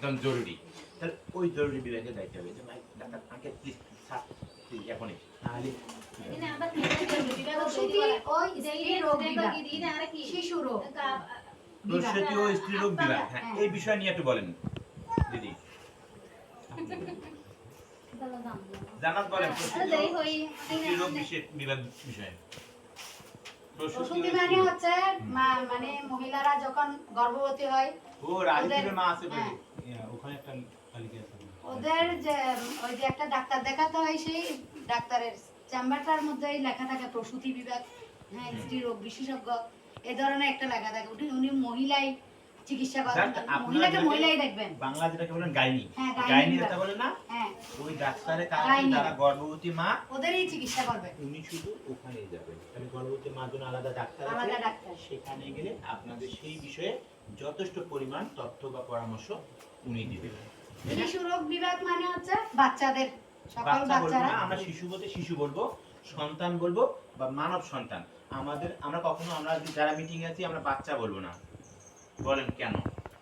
একদম জরুরি, তাহলে ওই জরুরি বিভাগে যাইতে হবে যে ভাই doctor uncle please sir please এখনই, নাহলে প্রসূতি ও স্ত্রী রোগ বিভাগ, শিশু রোগ, প্রসূতি ও স্ত্রী রোগ বিভাগ। হ্যাঁ, এই বিষয় নিয়ে একটু বলেন দিদি। জানাত বলেন প্রসূতি ও স্ত্রী রোগ বিভাগ বিষয়ে। প্রসূতি মানে হচ্ছে মানে মহিলারা যখন গর্ভবতী হয়, ও রাজীবের মা আছে বলে ওখানে একটা তালিকা আছে, ওদের যে ওই যে একটা ডাক্তার দেখাতে হয়, সেই ডাক্তারের চেম্বারটার মধ্যেই লেখা থাকে প্রসূতি বিভাগ, হ্যাঁ স্ত্রী রোগ বিশেষজ্ঞ, এই ধরনের একটা লেখা থাকে। উনি মহিলাই চিকিৎসা করেন, মহিলাকে মহিলাই দেখবেন। বাংলা যেটাকে বলেন গাইনি, হ্যাঁ গাইনি যেটা বলেন না, হ্যাঁ ওই ডাক্তারের কাছে যারা গর্ভবতী মা ওদেরই চিকিৎসা করবে, উনি শুধু ওখানেই যাবেন। তাহলে গর্ভবতী মার জন্য আলাদা ডাক্তার আছে, আলাদা ডাক্তার, সেখানে গেলে আপনাদের সেই বিষয়ে যথেষ্ট পরিমাণ তথ্য বা পরামর্শ উনি দিবেন। শিশু রোগ বিভাগ মানে হচ্ছে বাচ্চাদের, সকল বাচ্চারা, আমরা শিশু বলতে শিশু বলবো, সন্তান বলবো বা মানব সন্তান। আমরা কখনো আমরা যারা মিটিং আছি আমরা বাচ্চা বলবো না, বলেন কেন?